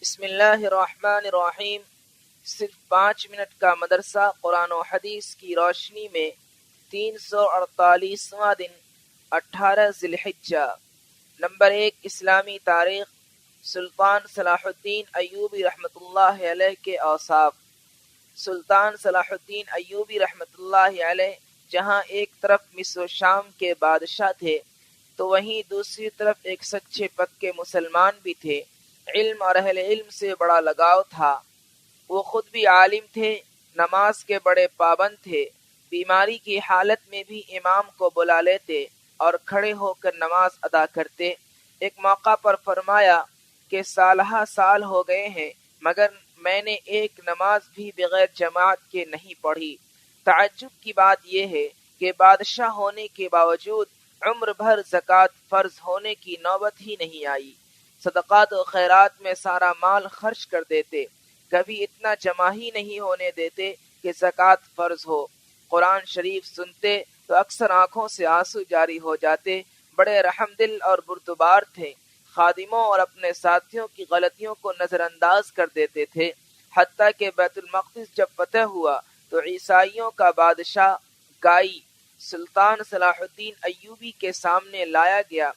بسم اللہ الرحمن الرحیم۔ صرف 5 منٹ کا مدرسہ قرآن و حدیث کی روشنی میں 348واں دن 18 ذی الحجہ۔ نمبر 1، اسلامی تاریخ۔ سلطان صلاح الدین ایوبی رحمۃ اللہ علیہ کے اوصاف۔ سلطان صلاح الدین ایوبی رحمۃ اللہ علیہ جہاں ایک طرف مصر و شام کے بادشاہ تھے تو وہیں دوسری طرف ایک سچے پکے مسلمان بھی تھے۔ علم اور اہل علم سے بڑا لگاؤ تھا۔ وہ خود بھی عالم تھے، نماز کے بڑے پابند تھے۔ بیماری کی حالت میں بھی امام کو بلا لیتے اور کھڑے ہو کر نماز ادا کرتے۔ ایک موقع پر فرمایا کہ سالہ سال ہو گئے ہیں مگر میں نے ایک نماز بھی بغیر جماعت کے نہیں پڑھی۔ تعجب کی بات یہ ہے کہ بادشاہ ہونے کے باوجود عمر بھر زکوٰۃ فرض ہونے کی نوبت ہی نہیں آئی۔ صدقات و خیرات میں سارا مال خرچ کر دیتے، کبھی اتنا جمع ہی نہیں ہونے دیتے کہ زکوٰۃ فرض ہو۔ قرآن شریف سنتے تو اکثر آنکھوں سے آنسو جاری ہو جاتے۔ بڑے رحم دل اور بردبار تھے۔ خادموں اور اپنے ساتھیوں کی غلطیوں کو نظر انداز کر دیتے تھے۔ حتیٰ کہ بیت المقدس جب فتح ہوا تو عیسائیوں کا بادشاہ گائی سلطان صلاح الدین ایوبی کے سامنے لایا گیا۔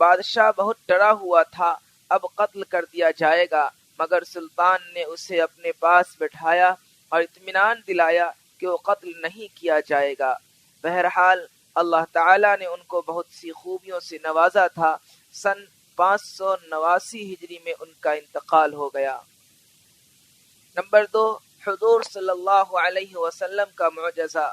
بادشاہ بہت ڈرا ہوا تھا، اب قتل کر دیا جائے گا، مگر سلطان نے اسے اپنے پاس بٹھایا اور اطمینان دلایا کہ وہ قتل نہیں کیا جائے گا۔ بہرحال اللہ تعالیٰ نے ان کو بہت سی خوبیوں سے نوازا تھا۔ سن 589 ہجری میں ان کا انتقال ہو گیا۔ نمبر 2، حضور صلی اللہ علیہ وسلم کا معجزہ،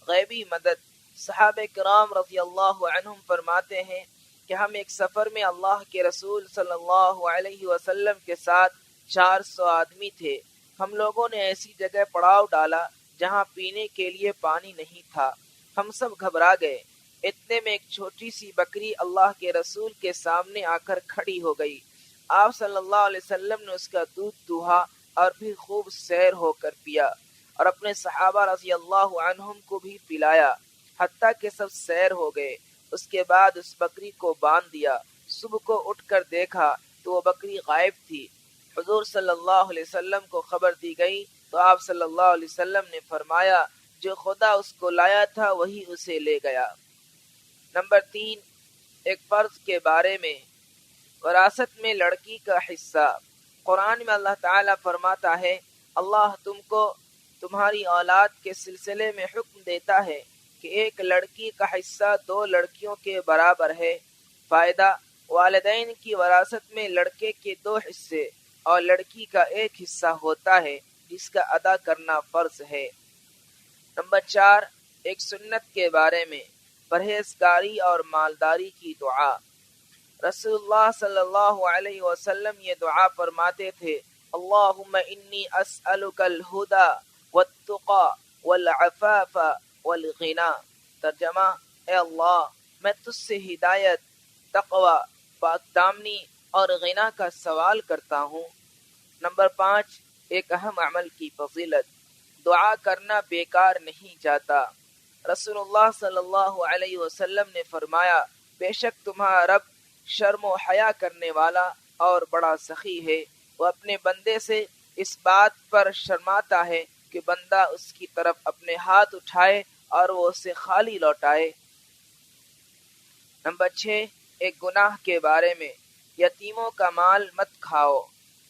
غیبی مدد۔ صحابہ کرام رضی اللہ عنہم فرماتے ہیں کہ ہم ایک سفر میں اللہ کے رسول صلی اللہ علیہ وسلم کے ساتھ 400 آدمی تھے۔ ہم لوگوں نے ایسی جگہ پڑاؤ ڈالا جہاں پینے کے لیے پانی نہیں تھا۔ ہم سب گھبرا گئے۔ اتنے میں ایک چھوٹی سی بکری اللہ کے رسول کے سامنے آ کر کھڑی ہو گئی۔ آپ صلی اللہ علیہ وسلم نے اس کا دودھ دوہا اور پھر خوب سیر ہو کر پیا اور اپنے صحابہ رضی اللہ عنہم کو بھی پلایا، حتیٰ کہ سب سیر ہو گئے۔ اس کے بعد اس بکری کو باندھ دیا۔ صبح کو اٹھ کر دیکھا تو وہ بکری غائب تھی۔ حضور صلی اللہ علیہ وسلم کو خبر دی گئی تو آپ صلی اللہ علیہ وسلم نے فرمایا جو خدا اس کو لایا تھا وہی اسے لے گیا۔ نمبر 3، ایک فرض کے بارے میں، وراثت میں لڑکی کا حصہ۔ قرآن میں اللہ تعالیٰ فرماتا ہے اللہ تم کو تمہاری اولاد کے سلسلے میں حکم دیتا ہے کہ ایک لڑکی کا حصہ 2 لڑکیوں کے برابر ہے۔ فائدہ، والدین کی وراثت میں لڑکے کے 2 حصے اور لڑکی کا 1 حصہ ہوتا ہے جس کا ادا کرنا فرض ہے۔ نمبر 4، ایک سنت کے بارے میں، پرہیزگاری اور مالداری کی دعا۔ رسول اللہ صلی اللہ علیہ وسلم یہ دعا فرماتے تھے اللہم انی اسألک الہدی والتقی والعفاف والغنا۔ ترجمہ، اے اللہ میں تجھ سے ہدایت، تقوی، پاک دامنی اور غنا کا سوال کرتا ہوں۔ نمبر 5، ایک اہم عمل کی فضیلت، دعا کرنا بیکار نہیں جاتا۔ رسول اللہ صلی اللہ علیہ وسلم نے فرمایا بے شک تمہارا رب شرم و حیا کرنے والا اور بڑا سخی ہے۔ وہ اپنے بندے سے اس بات پر شرماتا ہے کہ بندہ اس کی طرف اپنے ہاتھ اٹھائے اور وہ اسے خالی لوٹائے۔ نمبر 6، ایک گناہ کے بارے میں، یتیموں کا مال مت کھاؤ۔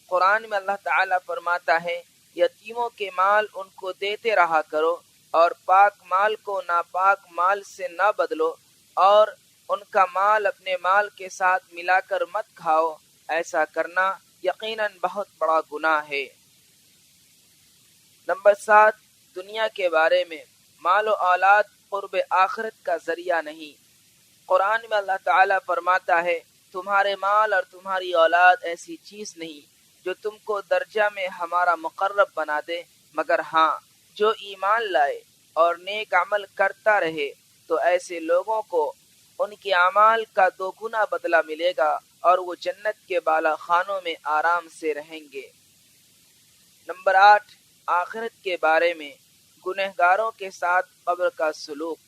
قرآن میں اللہ تعالیٰ فرماتا ہے یتیموں کے مال ان کو دیتے رہا کرو اور پاک مال کو ناپاک مال سے نہ بدلو اور ان کا مال اپنے مال کے ساتھ ملا کر مت کھاؤ، ایسا کرنا یقیناً بہت بڑا گناہ ہے۔ نمبر 7، دنیا کے بارے میں، مال و اولاد قرب آخرت کا ذریعہ نہیں۔ قرآن میں اللہ تعالیٰ فرماتا ہے تمہارے مال اور تمہاری اولاد ایسی چیز نہیں جو تم کو درجہ میں ہمارا مقرب بنا دے، مگر ہاں جو ایمان لائے اور نیک عمل کرتا رہے تو ایسے لوگوں کو ان کے اعمال کا 2 گنا بدلہ ملے گا اور وہ جنت کے بالا خانوں میں آرام سے رہیں گے۔ نمبر 8، آخرت کے بارے میں، گنہگاروں کے ساتھ قبر کا سلوک۔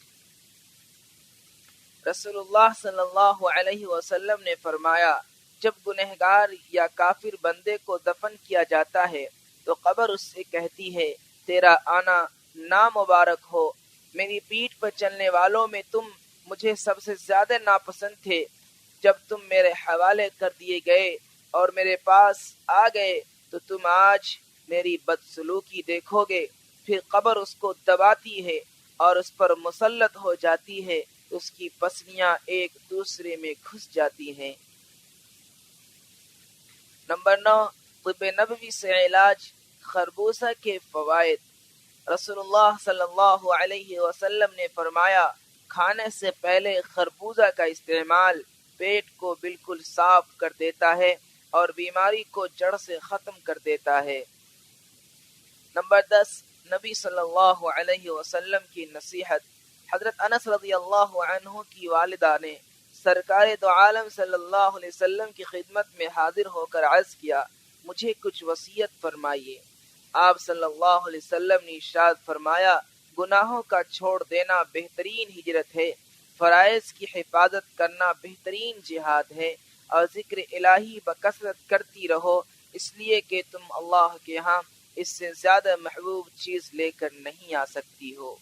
رسول اللہ صلی اللہ علیہ وسلم نے فرمایا جب گنہگار یا کافر بندے کو دفن کیا جاتا ہے تو قبر اس سے کہتی ہے تیرا آنا نامبارک ہو، میری پیٹھ پر چلنے والوں میں تم مجھے سب سے زیادہ ناپسند تھے، جب تم میرے حوالے کر دیے گئے اور میرے پاس آ گئے تو تم آج میری بدسلوکی دیکھو گے۔ پھر قبر اس کو دباتی ہے اور اس پر مسلط ہو جاتی ہے، اس کی پسلیاں ایک دوسرے میں گھس جاتی ہیں۔ نمبر 9، طب نبوی سے علاج، خربوزہ کے فوائد۔ رسول اللہ صلی اللہ علیہ وسلم نے فرمایا کھانے سے پہلے خربوزہ کا استعمال پیٹ کو بالکل صاف کر دیتا ہے اور بیماری کو جڑ سے ختم کر دیتا ہے۔ نمبر 10، نبی صلی اللہ علیہ وسلم کی نصیحت۔ حضرت انس رضی اللہ عنہ کی والدہ نے سرکار دو عالم صلی اللہ علیہ وسلم کی خدمت میں حاضر ہو کر عرض کیا مجھے کچھ وصیت فرمائیے۔ آپ صلی اللہ علیہ وسلم نے ارشاد فرمایا گناہوں کا چھوڑ دینا بہترین ہجرت ہے، فرائض کی حفاظت کرنا بہترین جہاد ہے، اور ذکر الہی بکثرت کرتی رہو، اس لیے کہ تم اللہ کے ہاں اس سے زیادہ محبوب چیز لے کر نہیں آ سکتی ہو۔